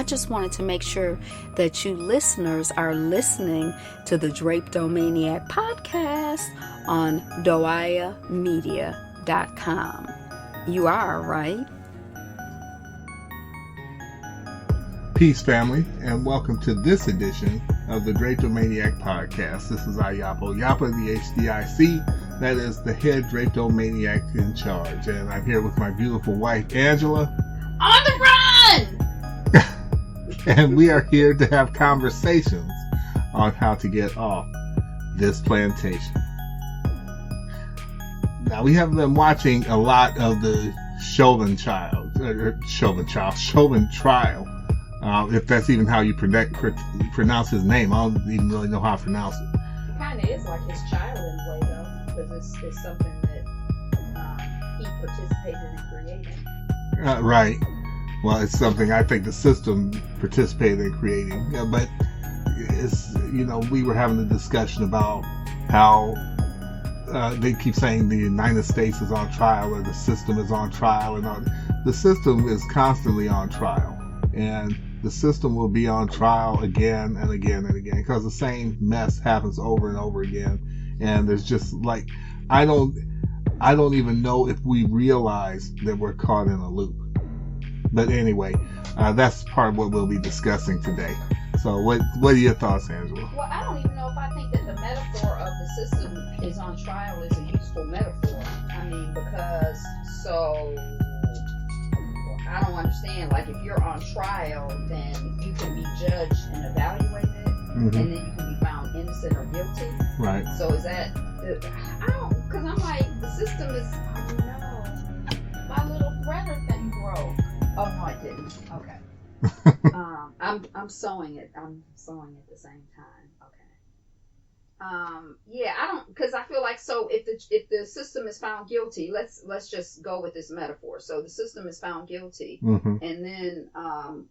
I just wanted to make sure that you listeners are listening to the Drapetomaniac podcast on doayamedia.com. You are, right? Peace, family, and welcome to this edition of the Drapetomaniac podcast. This is Ayapo Yapa, the HDIC, that is the head Drapetomaniac in charge. And I'm here with my beautiful wife, Angela. On the run! And we are here to have conversations on how to get off this plantation. Now, we have been watching a lot of the Chauvin trial. If that's even how you pronounce his name. I don't even really know how to pronounce it. It kind of is like his child in a way, though, because it's something that he participated in creating. Right. Well, it's something I think the system participated in creating. Yeah, but it's, we were having a discussion about how they keep saying the United States is on trial or the system is on trial. And the system is constantly on trial. And the system will be on trial again and again and again because the same mess happens over and over again. And there's just like, I don't even know if we realize that we're caught in a loop. But anyway, that's part of what we'll be discussing today. So what are your thoughts, Angela? Well, I don't even know if I think that the metaphor of the system is on trial is a useful metaphor. I mean, because I don't understand. Like, if you're on trial, then you can be judged and evaluated, and then you can be found innocent or guilty. Right. So is that? Because I'm like, the system is. Oh no, my little threader thing broke. Oh no, I didn't. Okay. I'm sewing it. I'm sewing at the same time. Okay. Yeah, I don't, because I feel like, so if the system is found guilty, let's just go with this metaphor. So the system is found guilty, and then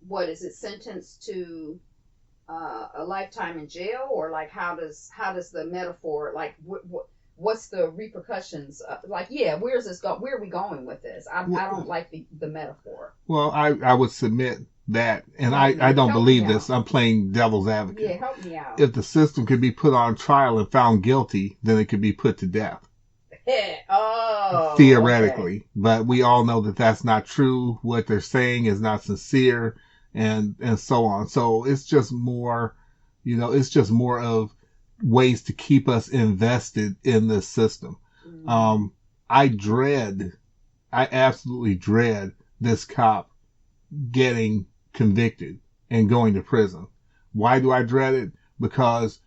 what is it, sentenced to a lifetime in jail, or like how does the metaphor, like what's the repercussions? Where is this go? Where are we going with this? I don't like the metaphor. Well, I would submit that, and I don't believe this. I'm playing devil's advocate. Yeah, help me out. If the system could be put on trial and found guilty, then it could be put to death. Theoretically. Okay. But we all know that that's not true. What they're saying is not sincere, and so on. So it's just more, of ways to keep us invested in this system. I absolutely dread this cop getting convicted and going to prison. Why do I dread it? Because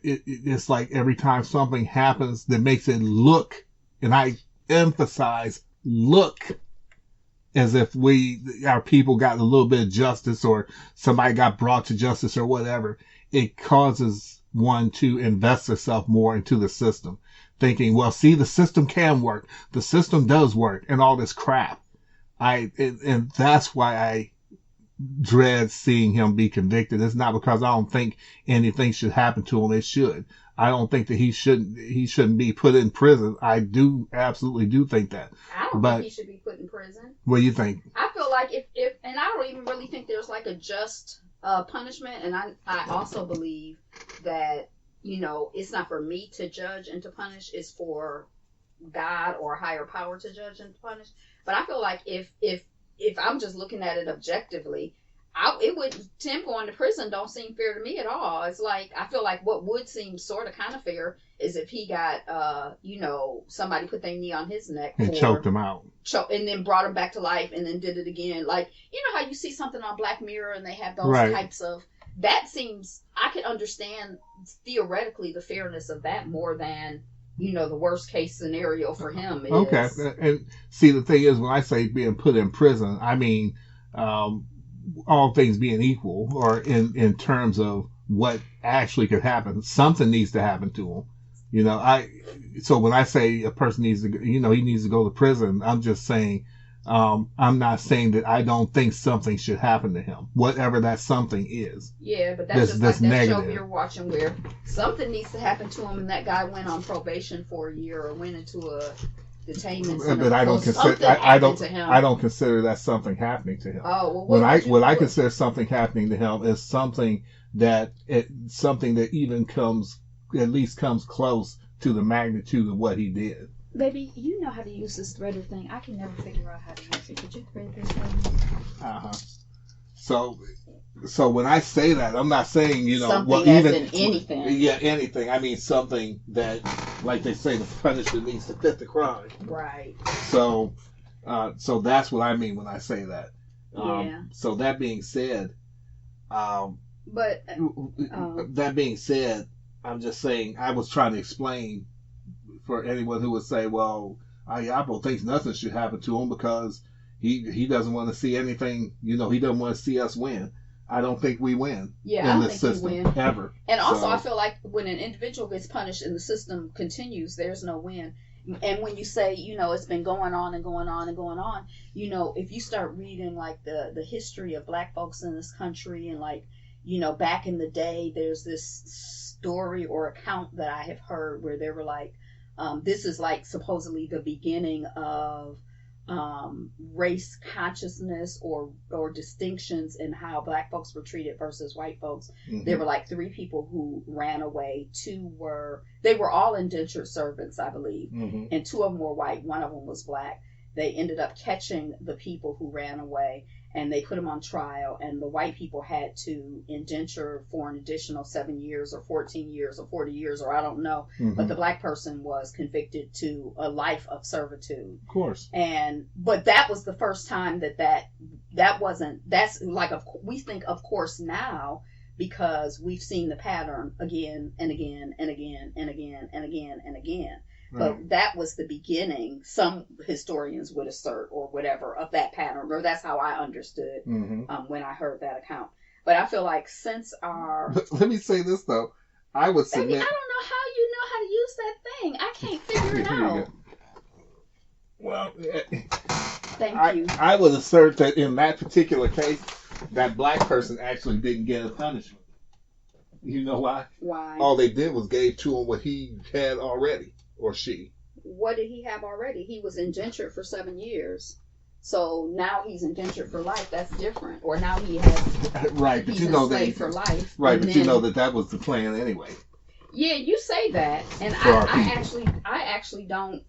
it's like every time something happens that makes it look, and I emphasize look, as if our people got a little bit of justice, or somebody got brought to justice or whatever, it causes one to invest herself more into the system, thinking, well, see, the system can work, the system does work, and all this crap. And that's why I dread seeing him be convicted. It's not because I don't think anything should happen to him. It should. I don't think that he shouldn't be put in prison. I absolutely do think that. I don't think he should be put in prison. What do you think? I feel like if and I don't even really think there's like a just punishment, and I also believe that, it's not for me to judge and to punish, it's for God or a higher power to judge and punish. But I feel like if I'm just looking at it objectively, Tim going to prison don't seem fair to me at all. It's like, I feel like what would seem sort of kind of fair is if he got, somebody put their knee on his neck and choked him out, and then brought him back to life, and then did it again. Like, how you see something on Black Mirror and they have those types of. That seems, I could understand theoretically the fairness of that more than, the worst case scenario for him is. Okay. And see, the thing is, when I say being put in prison, I mean, all things being equal, or in terms of what actually could happen, something needs to happen to him. So when I say a person needs to, he needs to go to prison, I'm just saying, I'm not saying that I don't think something should happen to him, whatever that something is. Yeah, but that's just like that negative show you're watching where something needs to happen to him, and that guy went on probation for a year or went into detainment But center I don't because consider something I happened don't to him. I don't consider that something happening to him. Oh, well, When I what- consider something happening to him is something that even comes at least comes close to the magnitude of what he did. Baby, you know how to use this threader thing. I can never figure out how to use it. Could you thread this thing? Uh-huh. So when I say that, I'm not saying, Something well, as even in anything. Yeah, anything. I mean something that, like they say, the punishment needs to fit the crime. Right. So that's what I mean when I say that. Yeah. So that being said, But that being said, I'm just saying I was trying to explain for anyone who would say, well, Ayapo thinks nothing should happen to him because he doesn't want to see anything. He doesn't want to see us win. I don't think we win in this system ever. And also, I feel like when an individual gets punished and the system continues, there's no win. And when you say, it's been going on and going on and going on, if you start reading like the history of black folks in this country and like, back in the day, there's this story or account that I have heard where they were like, this is like supposedly the beginning of race consciousness or distinctions in how black folks were treated versus white folks. Mm-hmm. There were like 3 people who ran away. 2 were all indentured servants, I believe. Mm-hmm. And 2 of them were white. 1 of them was black. They ended up catching the people who ran away and they put them on trial, and the white people had to indenture for an additional 7 years or 14 years or 40 years or I don't know. Mm-hmm. But the black person was convicted to a life of servitude. Of course. But that was the first time that's like, we think of course now because we've seen the pattern again and again and again and again and again and again. But that was the beginning, some historians would assert, or whatever, of that pattern, or that's how I understood when I heard that account. But I feel like since our... Let me say this, though. I would submit... Baby, I don't know how you know how to use that thing. I can't figure it out. Well, thank you. I would assert that in that particular case, that black person actually didn't get a punishment. You know why? Why? All they did was gave to him what he had already. Or she. What did he have already? He was indentured for 7 years. So now he's indentured for life. That's different. Or now he has... Right, but he's enslaved for life. Right, but you know that was the plan anyway. Yeah, you say that. And I actually don't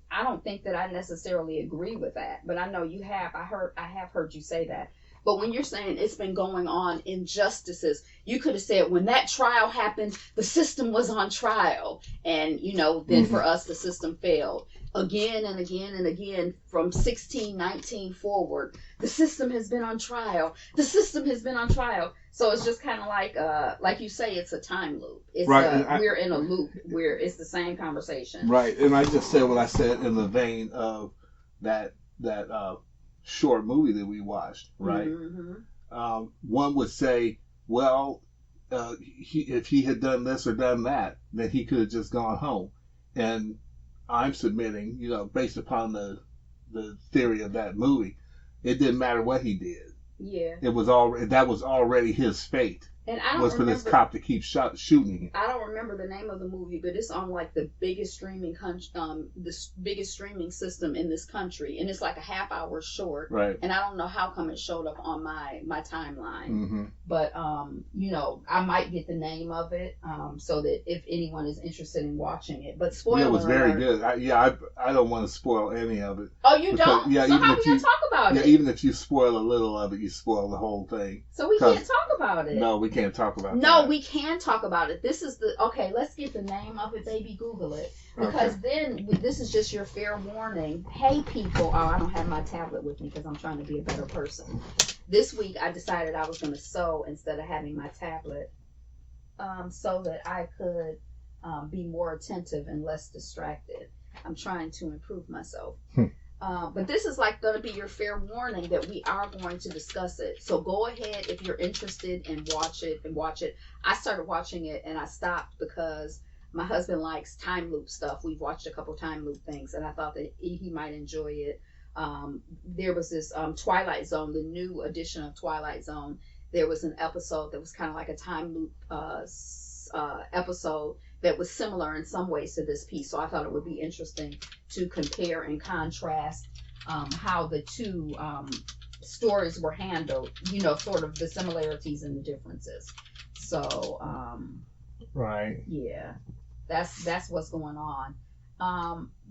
think that I necessarily agree with that. But I know you have. I have heard you say that. But when you're saying it's been going on injustices, you could have said when that trial happened, the system was on trial. And, then for us, the system failed. Again and again and again, from 1619 forward, the system has been on trial. The system has been on trial. So it's just kind of like you say, it's a time loop. It's right. We're in a loop where it's the same conversation. Right. And I just said what I said in the vein of that short movie that we watched, right? Mm-hmm. One would say, well, if he had done this or done that, then he could have just gone home. And I'm submitting, based upon the theory of that movie, it didn't matter what he did. Yeah. That was already his fate. And I don't remember, for this cop to keep shooting him. I don't remember the name of the movie, but it's on like the biggest streaming biggest streaming system in this country, and it's like a half hour short. Right. And I don't know how come it showed up on my timeline. Mm-hmm. But I might get the name of it so that if anyone is interested in watching it. But spoiler alert. It was very good. I don't want to spoil any of it. Oh, you don't? Yeah. So how can you talk about it? Yeah, even if you spoil a little of it, you spoil the whole thing. So we can't talk about it. No, we can't talk about it. No, we can talk about it. This is let's get the name of it, baby. Google it. Because then this is just your fair warning. Hey, people. Oh, I don't have my tablet with me because I'm trying to be a better person. This week, I decided I was going to sew instead of having my tablet so that I could be more attentive and less distracted. I'm trying to improve myself. But this is like going to be your fair warning that we are going to discuss it. So go ahead if you're interested and watch it. I started watching it and I stopped because my husband likes time loop stuff. We've watched a couple time loop things and I thought that he might enjoy it. There was this Twilight Zone, the new edition of Twilight Zone. There was an episode that was kind of like a time loop episode. that was similar in some ways to this piece. So I thought it would be interesting to compare and contrast how the two stories were handled, sort of the similarities and the differences. So right. Yeah, that's what's going on.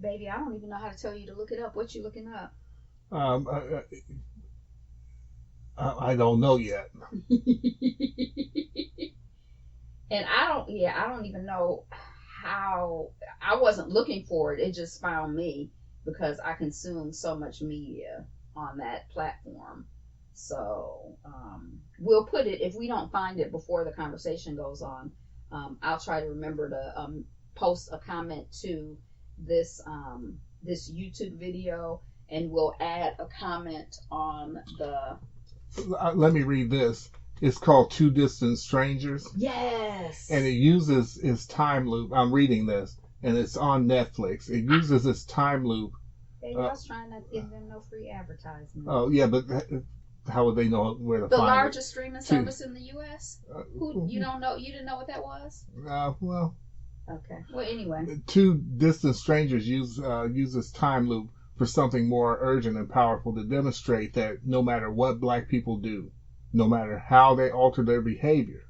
Baby, I don't even know how to tell you to look it up. What you looking up? I don't know yet. And I don't even know how. I wasn't looking for it. It just found me because I consume so much media on that platform. So we'll put it, if we don't find it before the conversation goes on, I'll try to remember to post a comment to this this YouTube video, and we'll add a comment on the. Let me read this. It's called Two Distant Strangers. Yes. And it uses its time loop. I'm reading this, and it's on Netflix. It uses its time loop. Baby, I was trying not to give them no free advertisement. Oh, yeah, but how would they know where to the find it? The largest streaming service in the U.S.? You don't know? You didn't know what that was? Well. Okay. Well, anyway. Two Distant Strangers uses time loop for something more urgent and powerful to demonstrate that no matter what black people do, no matter how they alter their behavior,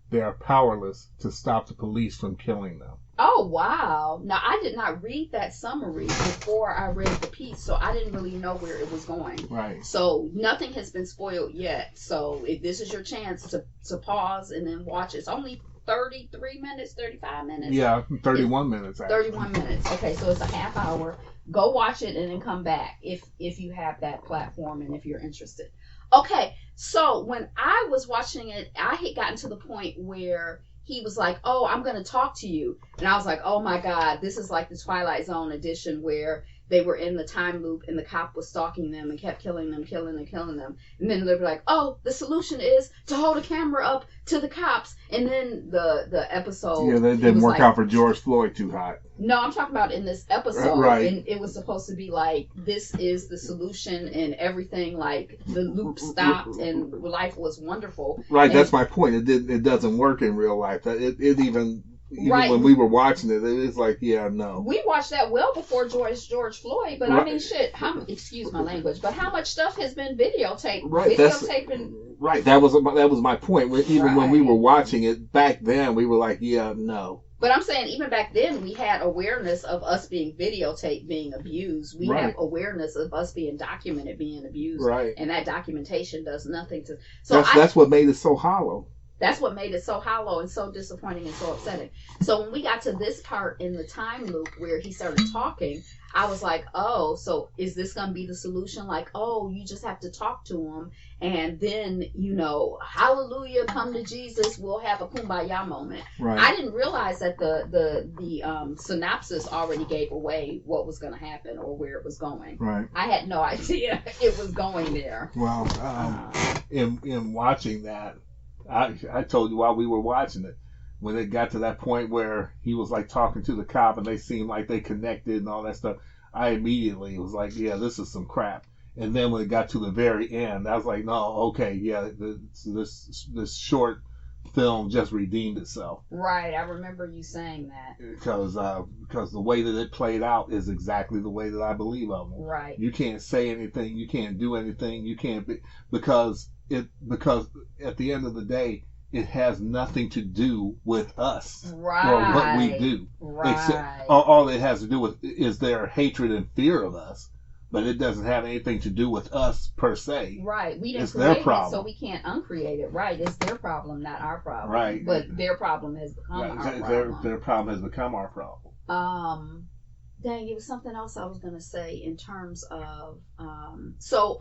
they are powerless to stop the police from killing them. Oh, wow. Now, I did not read that summary before I read the piece, so I didn't really know where it was going. Right. So nothing has been spoiled yet. So if this is your chance to pause and then watch, it's only 33 minutes, 35 minutes. Yeah, 31 minutes. Actually. 31 minutes. Okay, so it's a half hour. Go watch it and then come back if you have that platform and if you're interested. Okay, so when I was watching it, I had gotten to the point where he was like, "Oh, I'm going to talk to you." And I was like, "Oh my God, this is like the Twilight Zone edition where they were in the time loop and the cop was stalking them and kept killing them. And then they were like, "Oh, the solution is to hold a camera up to the cops." And then the episode. Yeah, that didn't work out for George Floyd too hot. No, I'm talking about in this episode. Right. And it was supposed to be like, this is the solution and everything, like the loop stopped and life was wonderful. Right, and that's my point. It doesn't work in real life. It even right. When we were watching it, it was like, yeah, no. We watched that well before George Floyd, but right. I mean, shit. Excuse my language, but how much stuff has been videotaped? Right, right. That was my point. Even right. when we were watching it back then, we were like, yeah, no. But I'm saying even back then, we had awareness of us being videotaped, being abused. We right. have awareness of us being documented, being abused. Right. And that documentation does nothing to. So that's what made it so hollow. That's what made it so hollow and so disappointing and so upsetting. So when we got to this part in the time loop where he started talking, I was like, oh, so is this going to be the solution? Like, oh, you just have to talk to him. And then, hallelujah, come to Jesus. We'll have a kumbaya moment. Right. I didn't realize that the synopsis already gave away what was going to happen or where it was going. Right. I had no idea it was going there. Well, in watching that, I told you while we were watching it, when it got to that point where he was like talking to the cop and they seemed like they connected and all that stuff, I immediately was like, yeah, this is some crap. And then when it got to the very end, I was like, no, okay, yeah, this short film just redeemed itself. Right, I remember you saying that. Because the way that it played out is exactly the way that I believe of it. Right. You can't say anything, you can't do anything, you can't be, because at the end of the day, it has nothing to do with us right. or what we do. Right. Except all it has to do with is their hatred and fear of us, but it doesn't have anything to do with us per se. Right. We didn't it's create their problem. it, so we can't uncreate it. Right. It's their problem, not our problem. Right. But their problem has become our problem. Their problem has become our problem. Dang, it was something else I was gonna say in terms of so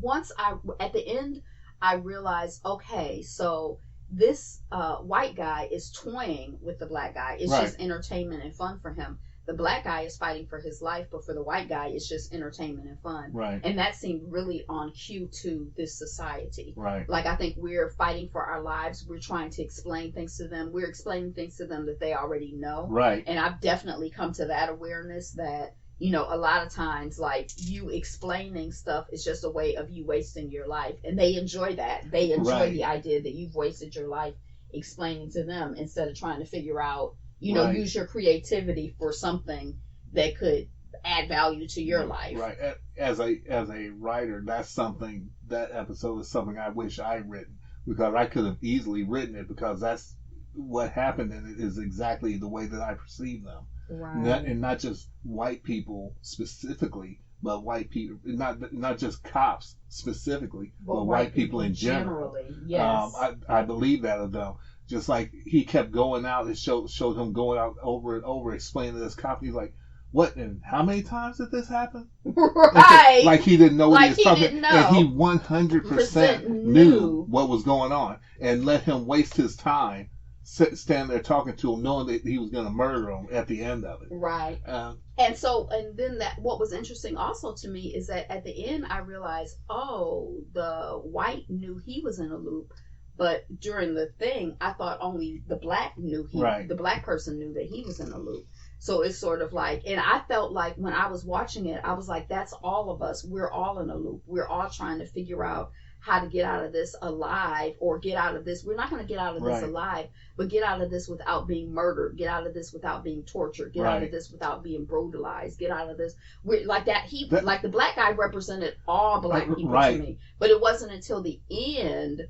once at the end I realized, okay, so this white guy is toying with the black guy. It's right. just entertainment and fun for him. The black guy is fighting for his life, but for the white guy, it's just entertainment and fun. Right. And that seemed really on cue to this society. Right. Like, I think we're fighting for our lives. We're trying to explain things to them. We're explaining things to them that they already know. Right. And I've definitely come to that awareness that, a lot of times, like, you explaining stuff is just a way of you wasting your life. And they enjoy that. They enjoy right. the idea that you've wasted your life explaining to them instead of trying to figure out, you know, use your creativity for something that could add value to your life. Right. As a writer, that episode is something I wish I'd written, because I could have easily written it, because that's what happened in it is exactly the way that I perceive them. Right. And not just white people specifically, but white people, not just cops specifically, but white people in general. Yes. I believe that of them. Just like he kept going out, it showed him going out over and over explaining to this cop. He's like, what, and how many times did this happen? Right. Like he didn't know what like he was talking didn't know. And he 100% knew what was going on, and let him waste his time stand there talking to him, knowing that he was going to murder him at the end of it. Right. And then what was interesting also to me is that at the end I realized, the white knew he was in a loop, but during the thing I thought only the black knew the black person knew that he was in a loop. So it's sort of like, and I felt like when I was watching it, I was like, that's all of us. We're all in a loop. We're all trying to figure out how to get out of this alive, or get out of this. We're not going to get out of this alive, but get out of this without being murdered. Get out of this without being tortured. Get out of this without being brutalized. Get out of this. Like that. Like the black guy represented all black people to me. But it wasn't until the end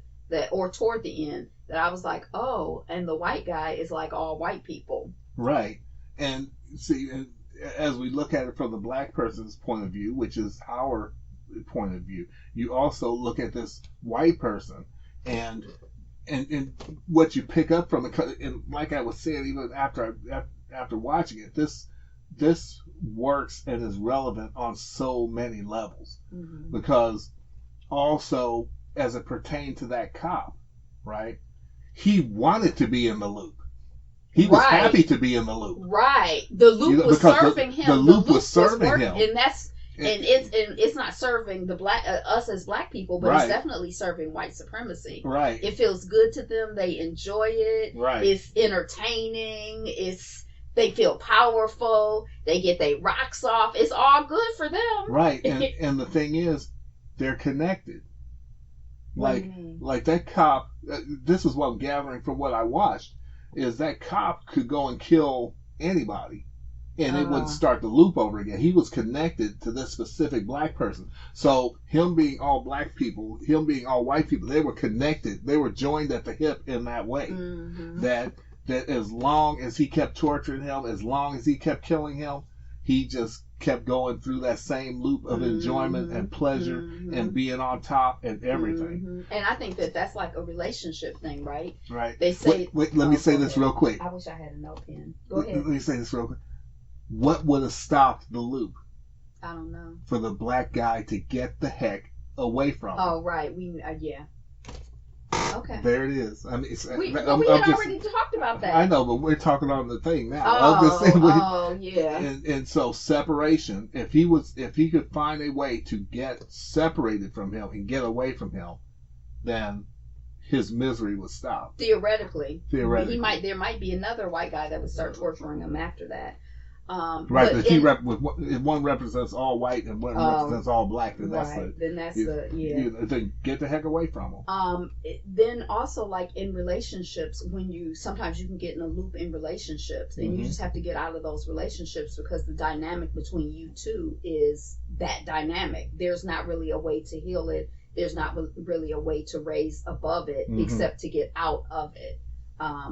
toward the end that I was like, oh, and the white guy is like all white people. Right. And see, as we look at it from the black person's point of view, which is our point of view, you also look at this white person, and what you pick up from it, and like I was saying, even after watching it, this works and is relevant on so many levels, because also as it pertained to that cop, right? He wanted to be in the loop. He was happy to be in the loop. Right. The loop was serving him. The loop was serving him. And it's not serving the us as black people, but it's definitely serving white supremacy. Right. It feels good to them. They enjoy it. Right. It's entertaining. They feel powerful. They get their rocks off. It's all good for them. Right. And the thing is, they're connected. Like that cop. This is what I'm gathering from what I watched. Is that cop could go and kill anybody, and it would start the loop over again. He was connected to this specific black person. So him being all black people, him being all white people, they were connected. They were joined at the hip in that way. That as long as he kept torturing him, as long as he kept killing him, he just kept going through that same loop of enjoyment and pleasure and being on top and everything. And I think that's like a relationship thing, right? Right. They say. Wait, let me say this real quick. I wish I had a note pen. Go ahead. Let me say this real quick. What would have stopped the loop? I don't know. For the black guy to get the heck away from him. Oh, right. Yeah. Okay. There it is. I mean, we had already talked about that. I know, but we're talking on the thing now. Yeah. And so separation. If he could find a way to get separated from him and get away from him, then his misery would stop. Theoretically. There might be another white guy that would start torturing him after that. Right, but if one represents all white and one represents all black, then then get the heck away from them. Then also, like in relationships, sometimes you can get in a loop in relationships, and you just have to get out of those relationships because the dynamic between you two is that dynamic. There's not really a way to heal it. There's not really a way to raise above it except to get out of it.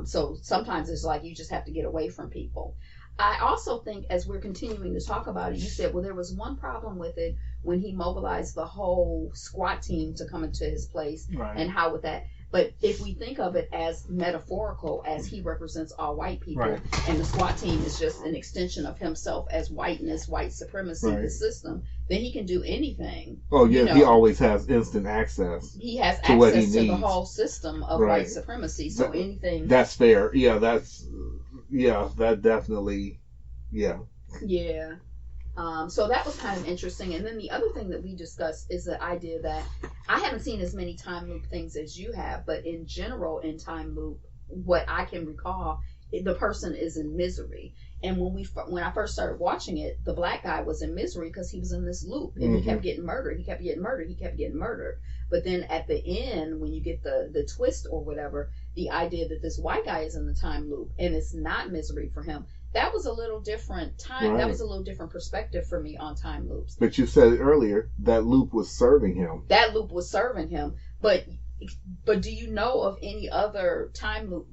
So sometimes it's like you just have to get away from people. I also think, as we're continuing to talk about it, you said, well, there was one problem with it when he mobilized the whole SWAT team to come into his place, and how with that. But if we think of it as metaphorical, as he represents all white people, and the SWAT team is just an extension of himself as whiteness, white supremacy, the system, then he can do anything. Oh, yeah, he always has instant access. He has access to the whole system of white supremacy, so anything... That's fair. Yeah, that definitely, yeah. So that was kind of interesting. And then the other thing that we discussed is the idea that I haven't seen as many time loop things as you have, but in general, in time loop, what I can recall, the person is in misery. And when I first started watching it, the black guy was in misery because he was in this loop, and he kept getting murdered. He kept getting murdered. But then at the end, when you get the twist or whatever, the idea that this white guy is in the time loop and it's not misery for him. That was a little different time. Right. That was a little different perspective for me on time loops. But you said earlier that loop was serving him. That loop was serving him. But do you know of any other time loop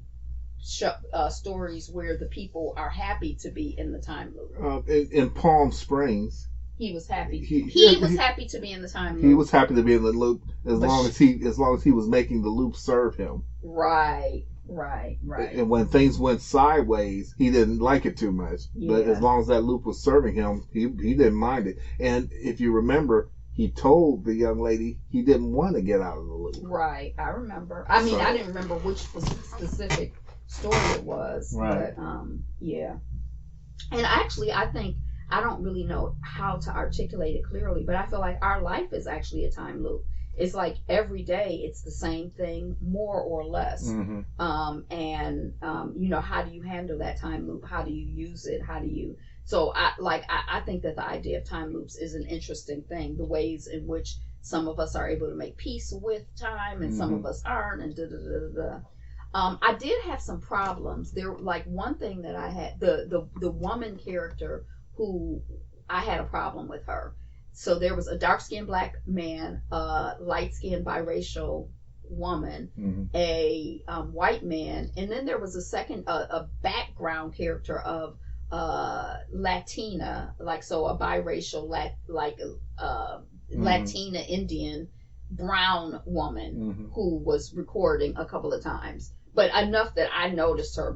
stories where the people are happy to be in the time loop? In Palm Springs, he was happy. He was happy to be in the time loop. He was happy to be in the loop as long as he was making the loop serve him. Right. And when things went sideways, he didn't like it too much. Yeah. But as long as that loop was serving him, he didn't mind it. And if you remember, he told the young lady he didn't want to get out of the loop. Right, I remember. I mean, I didn't remember which specific story it was. Right. But, yeah. And actually, I think, I don't really know how to articulate it clearly, but I feel like our life is actually a time loop. It's like every day it's the same thing, more or less. Mm-hmm. How do you handle that time loop? How do you use it? So I think that the idea of time loops is an interesting thing. The ways in which some of us are able to make peace with time and some of us aren't, and I did have some problems. There, like one thing that I had, the woman character who I had a problem with her. So there was a dark-skinned black man, a light-skinned biracial woman, a white man, and then there was a background character of Latina, a biracial, Latina Indian brown woman who was recording a couple of times, but enough that I noticed her.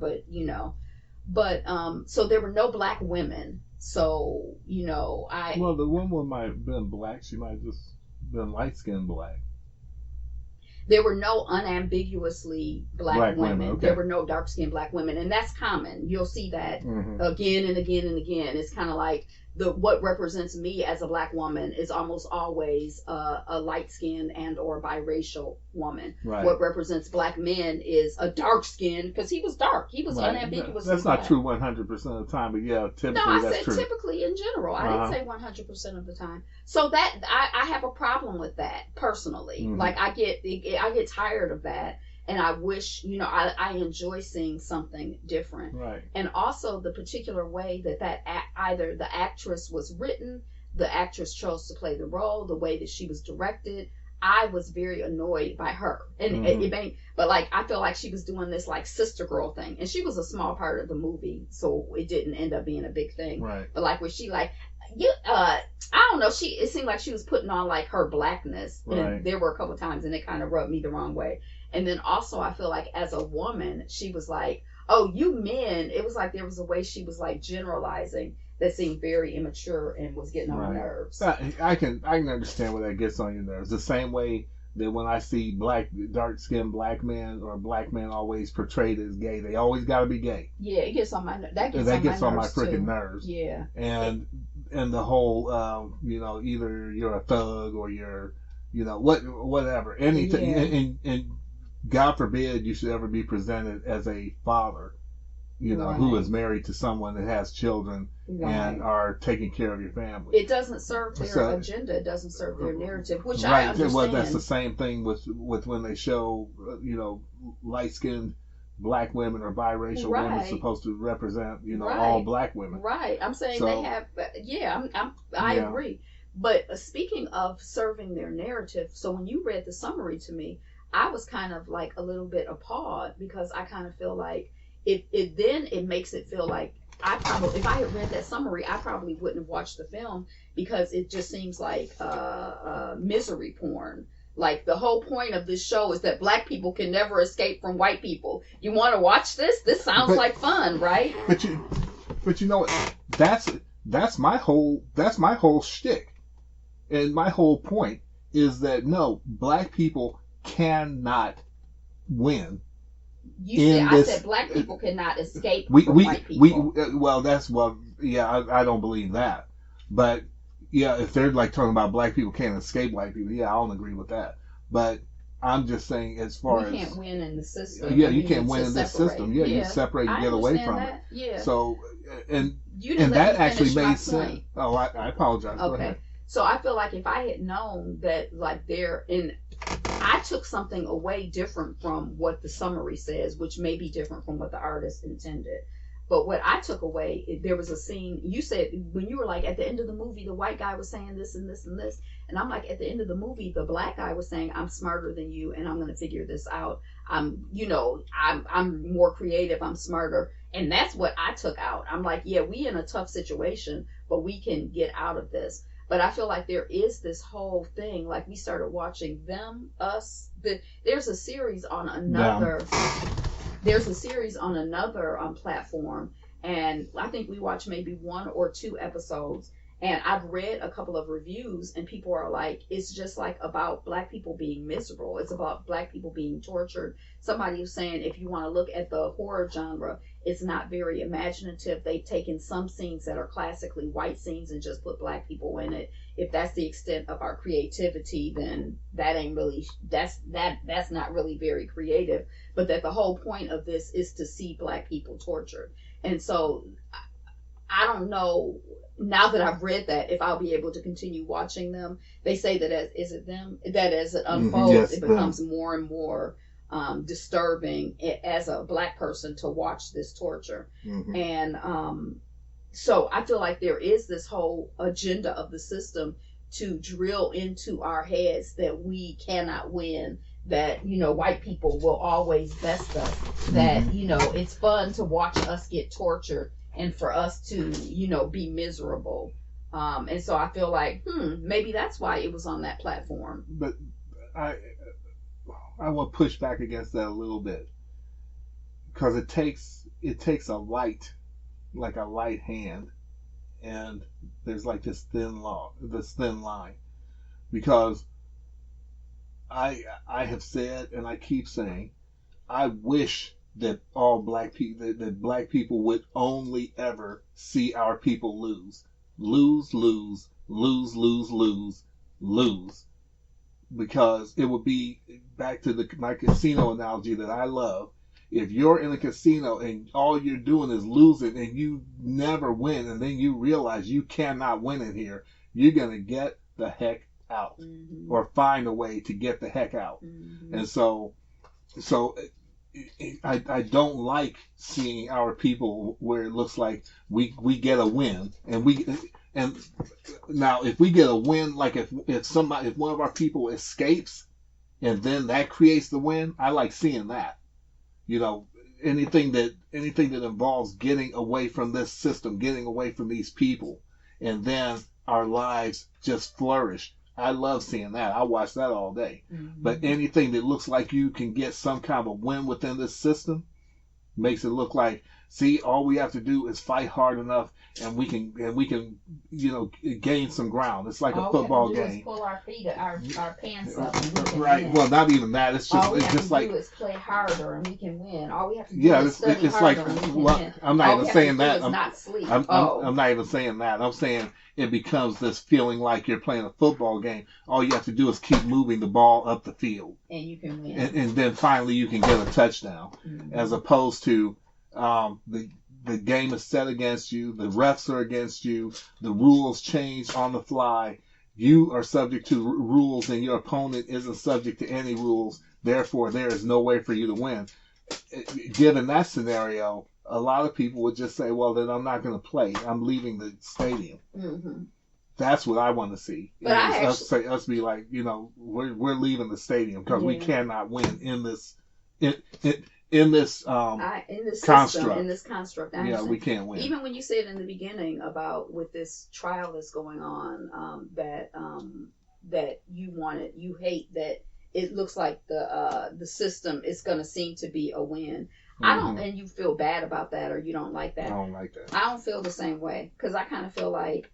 So there were no black women. So, Well, the woman might have been black. She might have just been light-skinned black. There were no unambiguously black women. Okay. There were no dark-skinned black women. And that's common. You'll see that again and again and again. It's kind of like what represents me as a black woman is almost always a light-skinned and or biracial woman. Right. What represents black men is a dark-skinned, because he was dark. He was unambiguously That's not black. true 100% of the time, but yeah, typically No, I that's said true. typically in general. I didn't say 100% of the time. So that I have a problem with that personally. Like I get tired of that, and I wish I enjoy seeing something different. Right. And also the particular way that either the actress was written, the actress chose to play the role, the way that she was directed. I was very annoyed by her, and but I feel like she was doing this sister girl thing, and she was a small part of the movie, so it didn't end up being a big thing. Right. But where she I don't know, it seemed like she was putting on her blackness, and Right. there were a couple times, and it kind of rubbed me the wrong way. And then also I feel like as a woman, she was like, "Oh, you men," it was like there was a way she was generalizing that seemed very immature and was getting on my nerves. I can understand where that gets on your nerves. The same way that when I see dark-skinned black men or black men always portrayed as gay, they always got to be gay. Yeah, it gets on my that gets on my nerves freaking too. nerves. Yeah. And the whole either you're a thug or you're whatever, anything, and God forbid you should ever be presented as a father, who is married to someone that has children and are taking care of your family. It doesn't serve their agenda. It doesn't serve their narrative, which I understand. Well, that's the same thing with when they show, light-skinned black women or biracial women supposed to represent, all black women. Right. I'm saying they have. I agree. But speaking of serving their narrative, so when you read the summary to me, I was kind of a little bit appalled, because I kind of feel like it makes it feel like if I had read that summary, I probably wouldn't have watched the film, because it just seems like misery porn. Like the whole point of this show is that black people can never escape from white people. You want to watch this? This sounds like fun, right? But you know what? That's my whole shtick, and my whole point is that no, black people cannot win. I said black people cannot escape from white people. I don't believe that. But yeah, if they're talking about black people can't escape white people, yeah, I don't agree with that. But I'm just saying, as far as we can't win in the system. Yeah, you can't win in this system. Yeah, you separate and get away from that. it. Yeah. So and and that actually made sense. Oh, I apologize. Okay. So I feel like if I had known that I I took something away different from what the summary says, which may be different from what the artist intended. But what I took away, there was a scene, you said, when you were like, at the end of the movie, the white guy was saying this and this and this. And I'm like, at the end of the movie, the black guy was saying, I'm smarter than you and I'm going to figure this out. I'm more creative. I'm smarter. And that's what I took out. I'm like, yeah, we in a tough situation, but we can get out of this. But I feel like there is this whole thing, like we started watching them, us. There's a series on another. Yeah. There's a series on another platform, and I think we watched maybe 1 or 2 episodes. And I've read a couple of reviews, and people are like, it's just like about black people being miserable. It's about black people being tortured. Somebody was saying, if you want to look at the horror genre, it's not very imaginative. They've taken some scenes that are classically white scenes and just put black people in it. If that's the extent of our creativity, then that ain't really, that's not really very creative. But that the whole point of this is to see black people tortured. And so I don't know, now that I've read that, if I'll be able to continue watching them. They say that as it unfolds, yes, it becomes more and more disturbing as a black person to watch this torture. Mm-hmm. And so I feel like there is this whole agenda of the system to drill into our heads that we cannot win, that, white people will always best us, that, it's fun to watch us get tortured and for us to, be miserable. And so I feel like, maybe that's why it was on that platform. But I will push back against that a little bit, because it takes a light hand, and there's like this thin line, because I have said, and I keep saying, I wish that all black people, that black people would only ever see our people lose, because it would be back to my casino analogy that I love. If you're in a casino and all you're doing is losing and you never win, and then you realize you cannot win in here, you're going to get the heck out, mm-hmm. or find a way to get the heck out. Mm-hmm. And so I don't like seeing our people where it looks like we get a win, and now if we get a win, like if one of our people escapes and then that creates the win, I like seeing that. Anything that involves getting away from this system, getting away from these people, and then our lives just flourish. I love seeing that. I watch that all day. Mm-hmm. But anything that looks like you can get some kind of a win within this system makes it look like, see, all we have to do is fight hard enough, and we can gain some ground. It's like a football game. All we have to do is pull our feet, our pants up, and we can win. Well, not even that. It's just, it's just like, all we have to do is play harder, and we can win. All we have to do is study harder, and we can win. I'm not even saying that. I'm not sleep. I'm not even saying that. I'm saying it becomes this feeling like you're playing a football game. All you have to do is keep moving the ball up the field, and you can win. And then finally you can get a touchdown, mm-hmm. as opposed to the game is set against you, the refs are against you, the rules change on the fly, you are subject to rules and your opponent isn't subject to any rules, therefore there is no way for you to win. Given that scenario, a lot of people would just say, well, then I'm not going to play, I'm leaving the stadium. Mm-hmm. That's what I want to see. But us be like, we're leaving the stadium because we cannot win in this construct. Yeah, we can't win. Even when you said in the beginning about with this trial that's going on, that you hate that it looks like the system is going to seem to be a win. Mm-hmm. I don't, and you feel bad about that, or you don't like that. I don't like that. I don't feel the same way, because I kind of feel like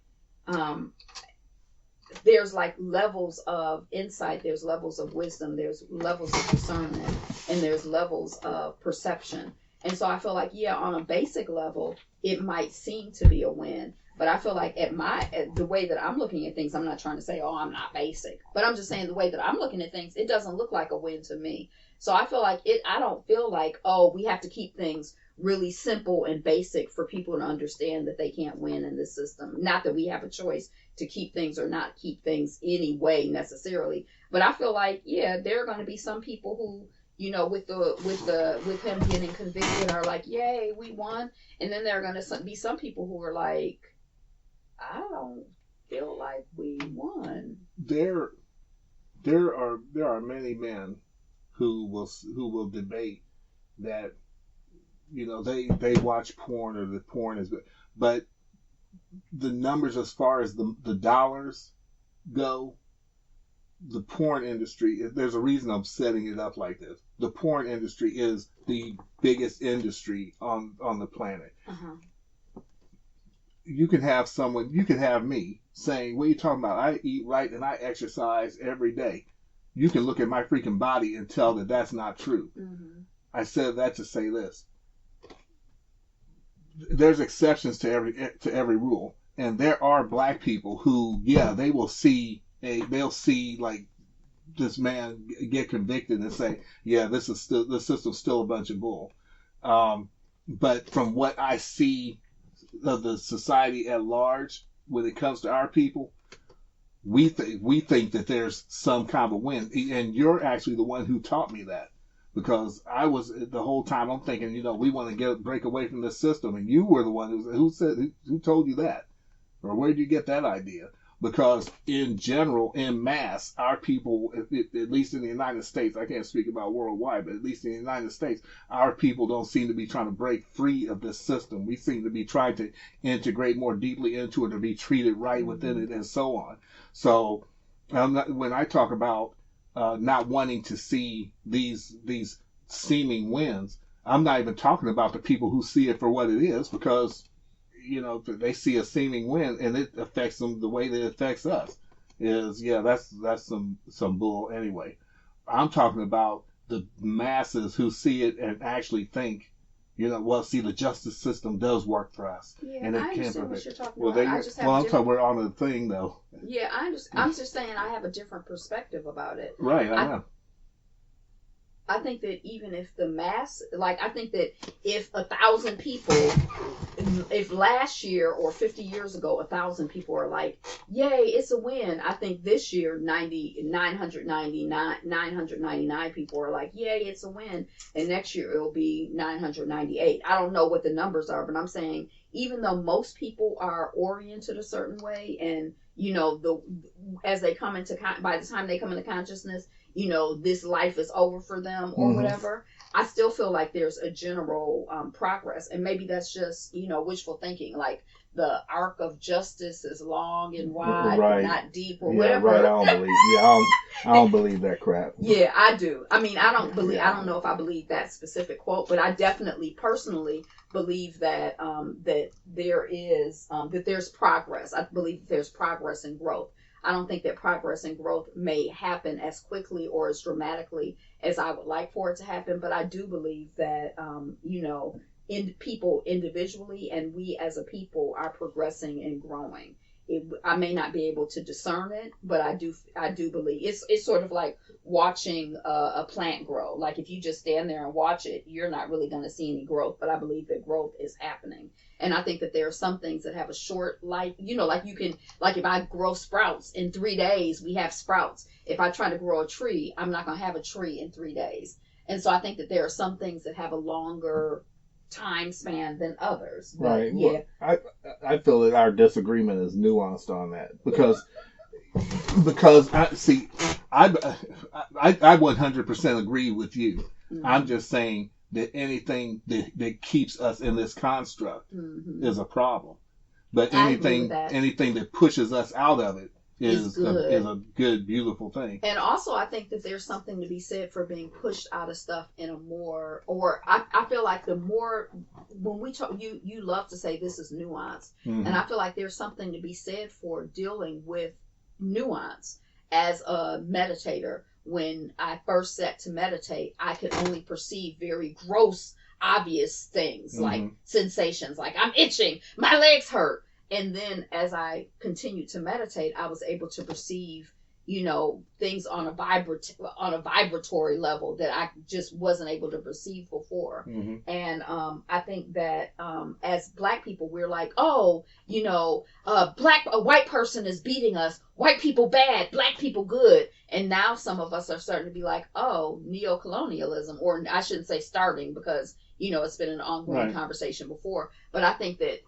there's like levels of insight, there's levels of wisdom, there's levels of discernment, and there's levels of perception. And so I feel like, on a basic level, it might seem to be a win. But I feel like the way that I'm looking at things, I'm not trying to say, I'm not basic. But I'm just saying the way that I'm looking at things, it doesn't look like a win to me. So I feel like I don't feel like, oh, we have to keep things really simple and basic for people to understand that they can't win in this system. Not that we have a choice to keep things or not keep things anyway necessarily, but I feel like, yeah, there are going to be some people who, you know, with him getting convicted are like, yay, we won. And then there are going to be some people who are like, I don't feel like we won. There are many men who will debate that, you know, they watch porn or the porn is, but the numbers as far as the dollars go, the porn industry, there's a reason I'm setting it up like this. The porn industry is the biggest industry on the planet. Uh-huh. You can have me saying, what are you talking about? I eat right and I exercise every day. You can look at my freaking body and tell that that's not true. Mm-hmm. I said that to say this. There's exceptions to every rule. And there are black people who, yeah, they'll see like this man get convicted and say, yeah, the system's still a bunch of bull. But from what I see of the society at large, when it comes to our people, we think that there's some kind of a win. And you're actually the one who taught me that, because I was the whole time I'm thinking, you know, we want to break away from this system, and you were the one who told you that, or where did you get that idea? Because in general, in mass, our people, at least in the United States, I can't speak about worldwide, but at least in the United States, our people don't seem to be trying to break free of this system. We seem to be trying to integrate more deeply into it, or be treated right within it, and so on. So when I talk about not wanting to see these seeming wins, I'm not even talking about the people who see it for what it is, because, you know, they see a seeming win and it affects them the way that it affects us. That's some bull anyway. I'm talking about the masses who see it and actually think, you know, well, see, the justice system does work for us. Yeah, and it I can understand what you're talking well, about. I'm talking, we're on the thing though. Yeah, I understand. I'm just saying I have a different perspective about it. Right, I know. I think that even if the mass, like, I think that if 1,000 people, if last year or 50 years ago, 1,000 people are like, yay, it's a win. I think this year, 999 people are like, yay, it's a win. And next year it'll be 998. I don't know what the numbers are, but I'm saying, even though most people are oriented a certain way, and, you know, as they come into, by the time they come into consciousness, you know, this life is over for them or whatever, I still feel like there's a general progress. And maybe that's just, you know, wishful thinking. Like, the arc of justice is long and wide, right, and not deep or whatever. Right, I don't believe that crap. Yeah, I do. I mean, I don't know if I believe that specific quote, but I definitely personally believe that that there is that there's progress. I believe that there's progress and growth. I don't think that progress and growth may happen as quickly or as dramatically as I would like for it to happen, but I do believe that, you know, people individually and we as a people are progressing and growing. I may not be able to discern it, but I do believe it's sort of like watching a plant grow. Like, if you just stand there and watch it, you're not really going to see any growth, but I believe that growth is happening. And I think that there are some things that have a short life, you know, like you can, like if I grow sprouts in 3 days, we have sprouts. If I try to grow a tree, I'm not going to have a tree in 3 days. And so I think that there are some things that have a longer time span than others. But, right. Yeah. Well, I feel that our disagreement is nuanced on that, because I 100% agree with you. Mm-hmm. I'm just saying that anything that keeps us in this construct is a problem. But anything that pushes us out of it is a good, beautiful thing. And also, I think that there's something to be said for being pushed out of stuff in a more, or I feel like the more, when we talk, you love to say this is nuance. And I feel like there's something to be said for dealing with nuance. As a meditator, when I first sat to meditate, I could only perceive very gross, obvious things, like sensations, like I'm itching, my legs hurt. And then as I continued to meditate, I was able to perceive things on a vibratory level that I just wasn't able to perceive before. Mm-hmm. And I think that as Black people, we're like, oh, a white person is beating us. White people bad, Black people good. And now some of us are starting to be like, oh, neocolonialism, or I shouldn't say starting, because it's been an ongoing conversation before. But I think that,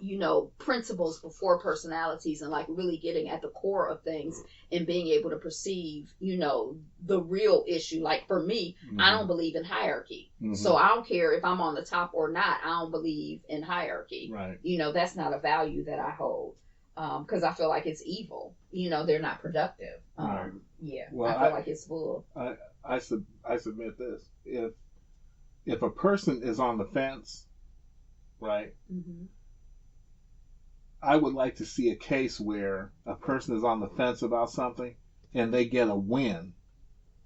principles before personalities, and like really getting at the core of things and being able to perceive, the real issue. Like for me, I don't believe in hierarchy. So I don't care if I'm on the top or not. I don't believe in hierarchy. Right. That's not a value that I hold. Because I feel like it's evil. They're not productive. Right. Yeah. Well, I feel like it's full. I submit this. If a person is on the fence, right, I would like to see a case where a person is on the fence about something and they get a win,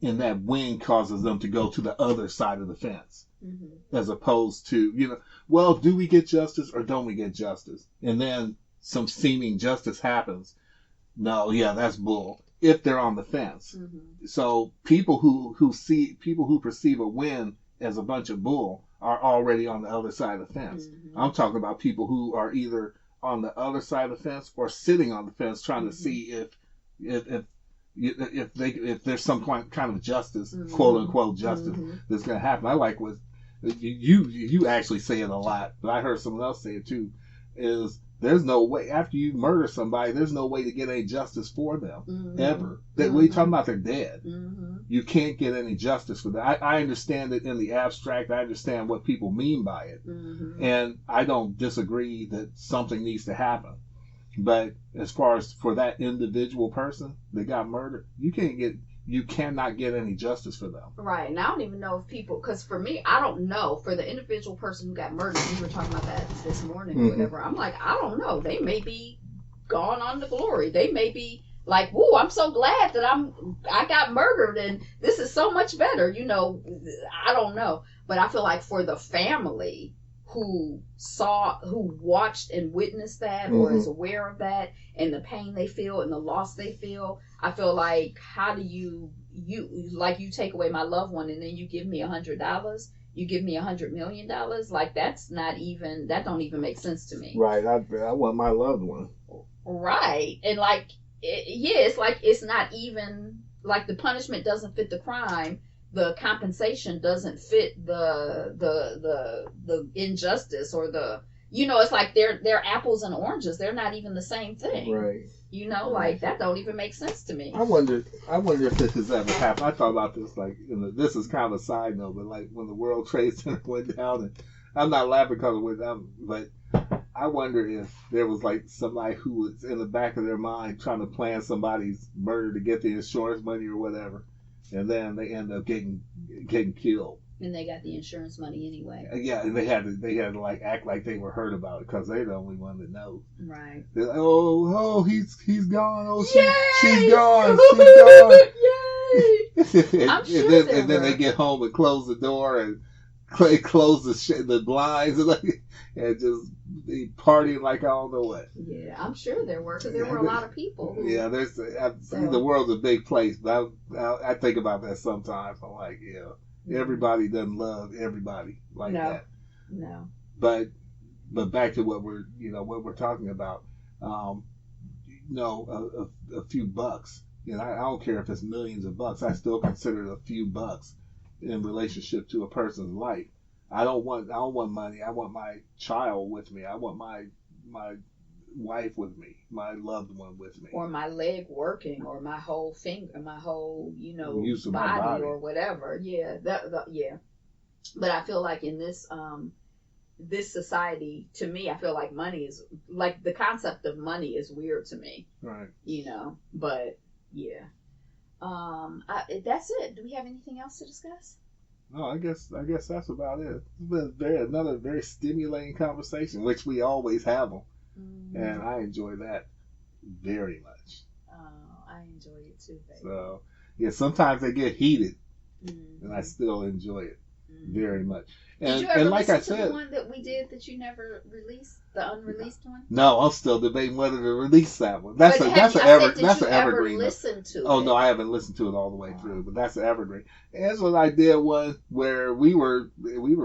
and that win causes them to go to the other side of the fence, as opposed to, well, do we get justice or don't we get justice? And then some seeming justice happens. No, yeah, that's bull. If they're on the fence. So people who perceive a win as a bunch of bull are already on the other side of the fence. I'm talking about people who are either on the other side of the fence or sitting on the fence trying to see if there's some kind of justice, quote unquote justice, that's going to happen. I like what you actually say it a lot, but I heard someone else say it too, is there's no way, after you murder somebody, there's no way to get any justice for them, ever. What are you talking about? They're dead. You can't get any justice for that. I understand it in the abstract. I understand what people mean by it. And I don't disagree that something needs to happen. But as far as for that individual person that got murdered, you cannot get any justice for them. Right. And I don't even know if people, because for me, I don't know. For the individual person who got murdered, we were talking about that this morning or whatever. I'm like, I don't know. They may be gone on to glory. They may be like, woo, I'm so glad that I got murdered and this is so much better. I don't know. But I feel like for the family who watched and witnessed that, or is aware of that, and the pain they feel and the loss they feel, I feel like, how do you take away my loved one and then you give me $100, you give me $100 million? Like, that don't even make sense to me. Right. I want my loved one. Right. And like, it's like, it's not even like the punishment doesn't fit the crime. The compensation doesn't fit the injustice, or it's like they're apples and oranges. They're not even the same thing. Right. Like, that don't even make sense to me. I wonder if this has ever happened. I thought about this, like, this is kind of a side note, but like when the World Trade Center went down, and I'm not laughing because it went down, but I wonder if there was like somebody who was in the back of their mind trying to plan somebody's murder to get the insurance money or whatever. And then they end up getting killed. And they got the insurance money anyway. Yeah, and they had to like act like they were hurt about it because they're the only one that knows. Right. They're like, oh, he's gone. Oh, she's gone. She's gone. I'm sure and then they get home and close the door and close the blinds and just be partying like I don't know what. Yeah, I'm sure there were, because there were a lot of people. The world's a big place, but I think about that sometimes. I'm like, everybody doesn't love everybody like that. No. But back to what we're talking about. A few bucks. I don't care if it's millions of bucks. I still consider it a few bucks in relationship to a person's life. I don't want money. I want my child with me. I want my wife with me, my loved one with me, or my leg working, or my whole finger, my whole use of body, my body, or whatever. Yeah, But I feel like in this society, to me, I feel like money is, like, the concept of money is weird to me. Right. But yeah. That's it. Do we have anything else to discuss? No, I guess that's about it. It's been another very stimulating conversation, which we always have them, and I enjoy that very much. Oh, I enjoy it too, baby. So, sometimes they get heated, and I still enjoy it. very much. Did you ever like I listen to said, the one that we did that you never released, the unreleased one? no, I'm still debating whether to release that one. That's But an did you evergreen. ever listen to Oh it? no, I haven't listened to it all the way through, but that's an evergreen. And that's what I did one where we were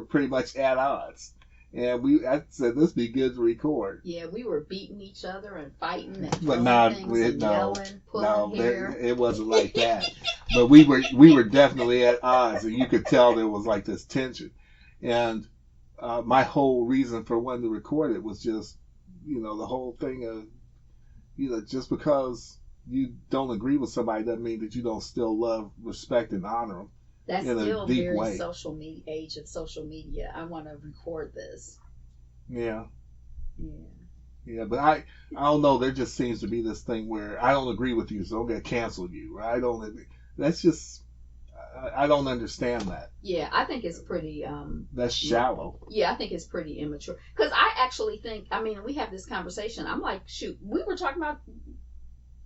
pretty much at odds, and I said this be good to record. Yeah, we were beating each other and fighting and But throwing things and yelling, pulling hair. it wasn't like that. But we were definitely at odds, and you could tell there was like this tension. And my whole reason for wanting to record it was just, the whole thing of, just because you don't agree with somebody doesn't mean that you don't still love, respect, and honor them. That's in still a deep very way. age of social media. I want to record this. Yeah. Yeah. Yeah, but I don't know. There just seems to be this thing where I don't agree with you, so I'm gonna cancel you. I don't agree. That's just I don't understand that. Yeah, I think it's pretty. That's shallow. Yeah, I think it's pretty immature. Because I actually think, we have this conversation. I'm like, shoot, we were talking about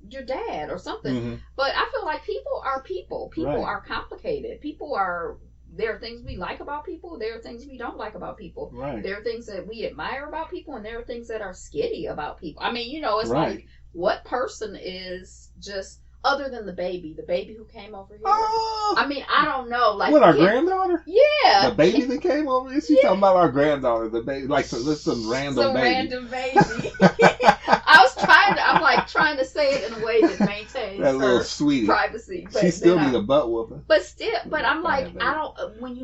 your dad or something. Mm-hmm. But I feel like people are people. People Right. are complicated. There are things we like about people. There are things we don't like about people. Right. There are things that we admire about people, and there are things that are skitty about people. It's Right. like, what person is just, other than the baby who came over here? Oh, I don't know. Like, what, our granddaughter? Yeah. The baby that came over here? She's talking about our granddaughter, the baby, like some random baby. Random baby. I'm trying to say it in a way that maintains That little her sweetie. privacy. But She still need a butt whooping. But I'm like, I don't. When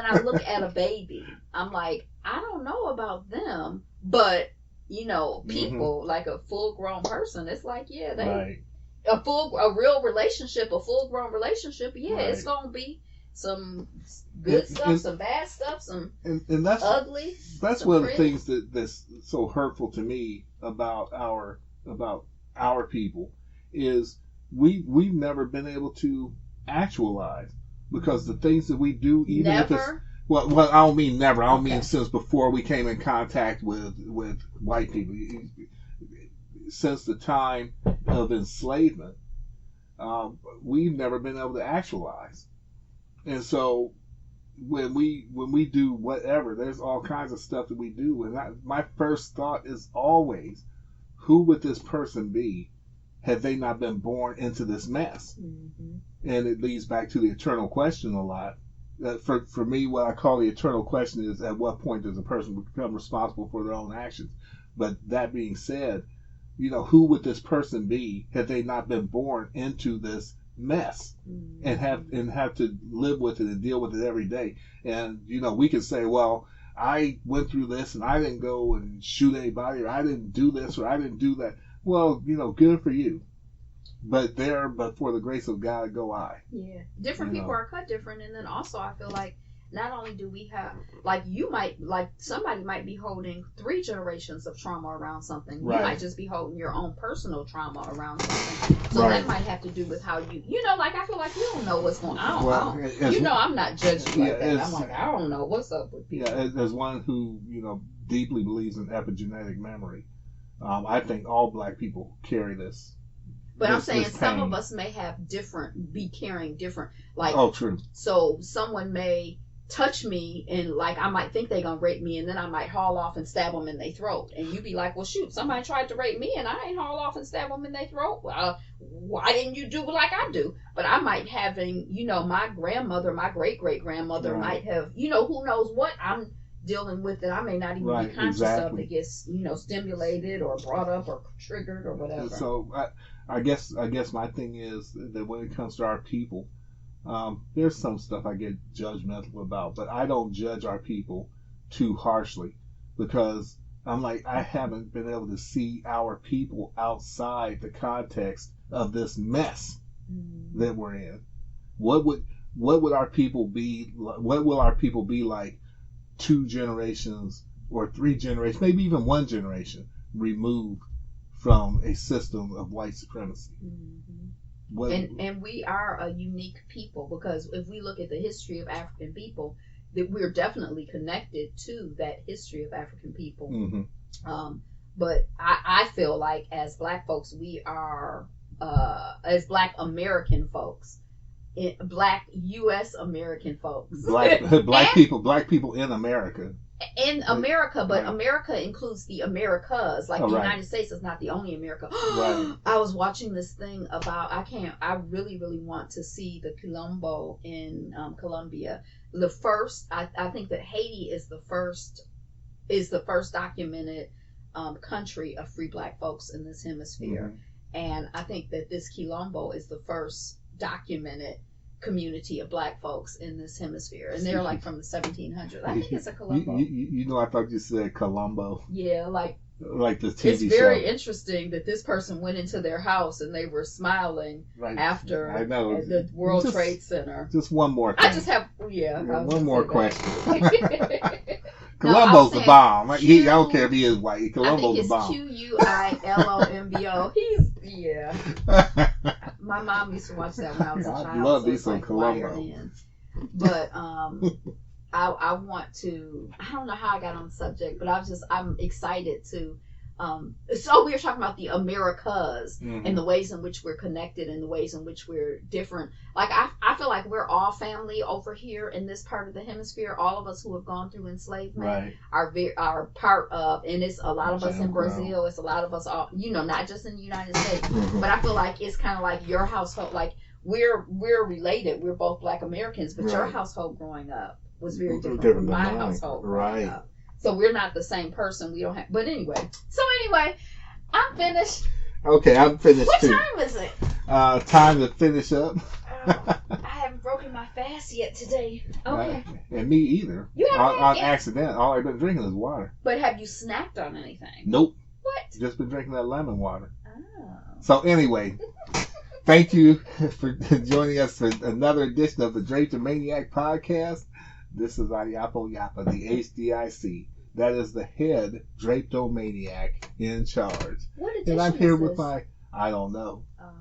I look at a baby, I'm like, I don't know about them, but people like a full grown person. It's like, yeah, they Right. a real relationship, a full grown relationship. Yeah, Right. It's gonna be some good stuff, some bad stuff, some and that's ugly. That's some one of the pretty. things that's so hurtful to me about our people is we've never been able to actualize, because the things that we do, even if it's Never. well, I don't mean never. I don't Okay. mean since before we came in contact with white people. Since the time of enslavement, we've never been able to actualize. And so when we do whatever, there's all kinds of stuff that we do. And my first thought is always, who would this person be had they not been born into this mess? Mm-hmm. And it leads back to the eternal question a lot. For me, what I call the eternal question is, at what point does a person become responsible for their own actions? But that being said, who would this person be had they not been born into this mess and have to live with it and deal with it every day? And we can say, well, I went through this and I didn't go and shoot anybody, or I didn't do this, or I didn't do that. Well, good for you. But for the grace of God go I. Yeah. Different people are cut different, and then also I feel like not only do we have, somebody might be holding 3 generations of trauma around something. Right. You might just be holding your own personal trauma around something. So Right. that might have to do with how I feel like you don't know what's going on. Well, I'm not judging like that. yeah, I'm like, I don't know what's up with people. Yeah, as one who deeply believes in epigenetic memory, I think all Black people carry this. But I'm this saying some pain. of us may be carrying different, True. So someone may touch me and I might think they're gonna rape me, and then I might haul off and stab them in their throat, and you be like, well, shoot, somebody tried to rape me and I ain't haul off and stab them in their throat. Why didn't you do like I do? But I might my grandmother, my great-great-grandmother Right. might have, who knows what I'm dealing with that I may not even Right, be conscious exactly. of, that gets stimulated or brought up or triggered or whatever. So I guess my thing is that when it comes to our people, there's some stuff I get judgmental about, but I don't judge our people too harshly, because I'm like, I haven't been able to see our people outside the context of this mess that we're in. What would our people be? What will our people be like 2 generations or 3 generations, maybe even 1 generation removed from a system of white supremacy? And we are a unique people, because if we look at the history of African people, that we're definitely connected to that history of African people. Mm-hmm. But I feel like as Black folks, we are, as Black American folks, Black U.S. American folks. Black people in America. In America, but Right. America includes the Americas. Like Oh, the right. United States is not the only America. Right. I was watching this thing about I really want to see the Quilombo in Colombia. The first, I think that Haiti is the first documented country of free Black folks in this hemisphere. Mhm. And I think that this Quilombo is the first documented community of Black folks in this hemisphere, and they're like from the 1700s. I think it's a Colombo. You know, I thought you said Colombo, Yeah, like like the TV it's very show. interesting that this person went into their house and they were smiling Right. after I know. at the World Just- Trade Center. Just one more thing. I just have One more question. No, I was Colombo's the saying bomb. I Q- don't care if he is white. I think Colombo's the it's bomb. Quilombo. My mom used to watch that when I was a I child. love so me it's some like Colombo. wired in. But I want to. I don't know how I got on the subject, but I'm excited to. So we were talking about the Americas Mhm. and the ways in which we're connected and the ways in which we're different. Like I feel like we're all family over here in this part of the hemisphere. All of us who have gone through enslavement Right. are part of, and it's a lot of us in Jim Crow. Brazil. It's a lot of us all, not just in the United States. Mhm. But I feel like it's kind of like your household. Like we're related. We're both Black Americans, but your Right. household growing up was very different, Different from than my mine. household growing Right. up. So we're not the same person. We don't have. But anyway. So anyway, I'm finished. Okay, I'm finished What too. time is it? Time to finish up. Oh, I haven't broken my fast yet today. Okay. And me either. You haven't On yet? accident. All I've been drinking is water. But have you snacked on anything? Nope. What? Just been drinking that lemon water. Oh. So anyway, thank you for joining us for another edition of the Draped Maniac podcast. This is Adiapo Yapa, the HDIC. That is the head Draptomaniac in charge. What edition And I'm here is with this? I don't know. Oh.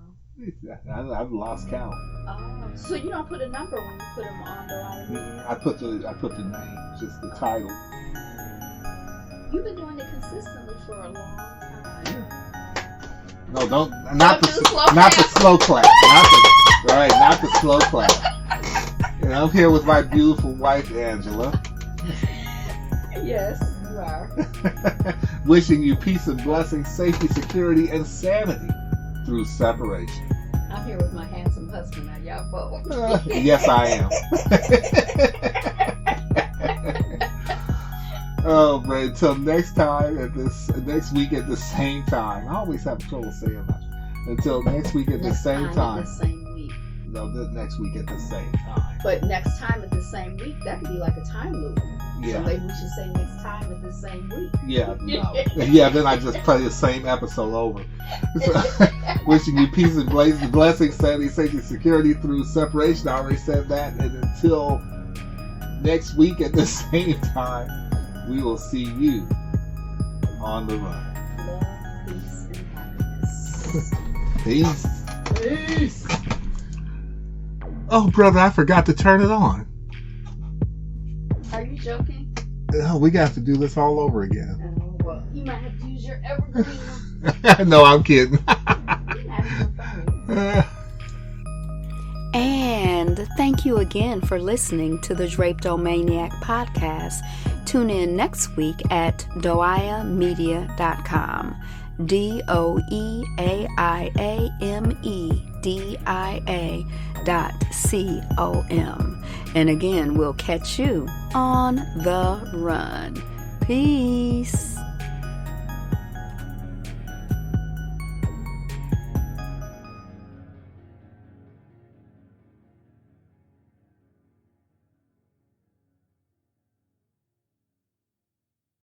I've lost count. Oh. So you don't put a number when you put them on the I put the name, just the title. You've been doing it consistently for a long time. No, not Don't the do the slow not the clap. slow clap. Not the slow clap. And I'm here with my beautiful wife Angela. Yes, you are. Wishing you peace and blessings, safety, security, and sanity through separation. I'm here with my handsome husband, Ayapo. Yes, I am. Oh, but until next time next week at the same time. I always have trouble saying that. Until next week at the same time. At the same week. No, next week at the same time. But next time at the same week, that could be like a time loop. So Yeah. maybe we should say next time at the same week. Yeah, no. Yeah, then I just play the same episode over. So, wishing you peace and blessings, sanity, safety, security through separation. I already said that. And until next week at the same time, we will see you on the run. Love, peace, and happiness. Peace. Peace. Oh, brother, I forgot to turn it on. Are you joking? Oh, we got to do this all over again. Oh, well, you might have to use your evergreen. No, I'm kidding. You're having fun. And thank you again for listening to the Draptomaniac podcast. Tune in next week at doiamedia.com. DOEAIAMEDIA.com. And again, we'll catch you on the run. Peace.